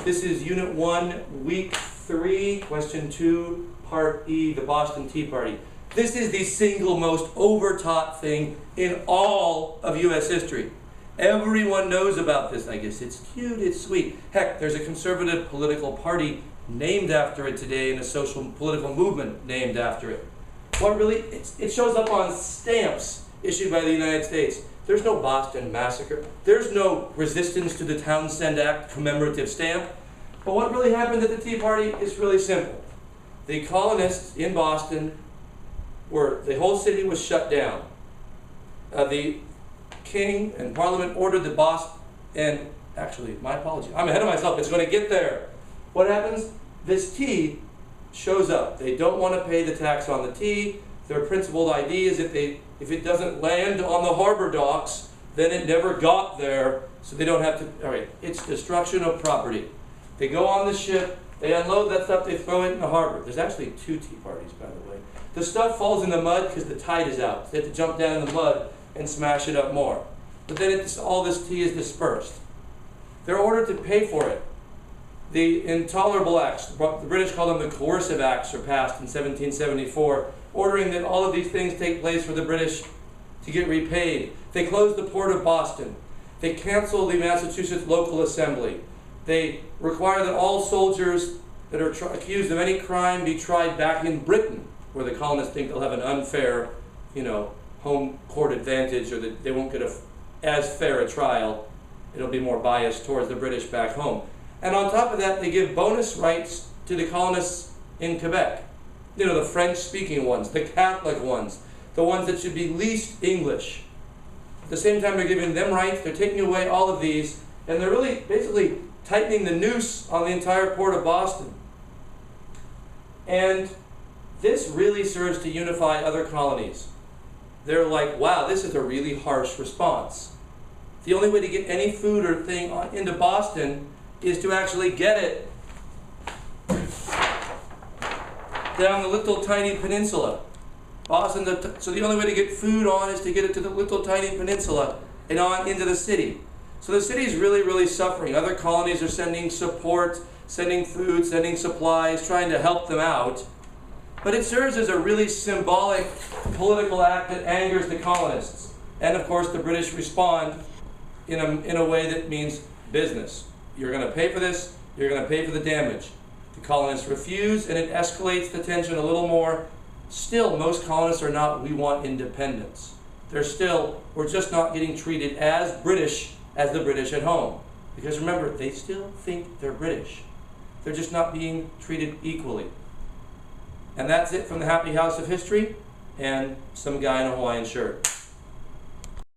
This is Unit 1, Week 3, Question 2, Part E, the Boston Tea Party. This is the single most overtaught thing in all of U.S. history. Everyone knows about this, I guess. It's cute, it's sweet. Heck, there's a conservative political party named after it today and a social political movement named after it. What really, it shows up on stamps issued by the United States. There's no Boston Massacre. There's no resistance to the Townsend Act commemorative stamp. But what really happened at the Tea Party is really simple. The colonists in Boston the whole city was shut down. The king and parliament ordered the Boston, and actually, my apology, I'm ahead of myself, it's going to get there. What happens? This tea shows up. They don't want to pay the tax on the tea. Their principled idea is if it doesn't land on the harbor docks, then it never got there, so they don't have to, all right, it's destruction of property. They go on the ship, they unload that stuff, they throw it in the harbor. There's actually 2 tea parties, by the way. The stuff falls in the mud because the tide is out. They have to jump down in the mud and smash it up more. But then all this tea is dispersed. They're ordered to pay for it. The intolerable acts, the British call them the coercive acts, are passed in 1774, ordering that all of these things take place for the British to get repaid. They closed the port of Boston. They canceled the Massachusetts local assembly. They require that all soldiers that are accused of any crime be tried back in Britain, where the colonists think they'll have an unfair, home court advantage, or that they won't get as fair a trial. It'll be more biased towards the British back home. And on top of that, they give bonus rights to the colonists in Quebec. The French-speaking ones, the Catholic ones, the ones that should be least English. At the same time, they're giving them rights, they're taking away all of these, and they're really basically tightening the noose on the entire port of Boston. And this really serves to unify other colonies. They're like, wow, this is a really harsh response. The only way to get any food or thing into Boston is to actually get it down the little tiny peninsula. Boston, so the only way to get food on is to get it to the little tiny peninsula and on into the city. So the city is really, really suffering. Other colonies are sending support, sending food, sending supplies, trying to help them out. But it serves as a really symbolic political act that angers the colonists. And of course the British respond in a way that means business. You're going to pay for this, you're going to pay for the damage. The colonists refuse, and it escalates the tension a little more. Still, most colonists are not, we want independence. They're still, we're just not getting treated as British as the British at home. Because remember, they still think they're British. They're just not being treated equally. And that's it from the Happy House of History and some guy in a Hawaiian shirt.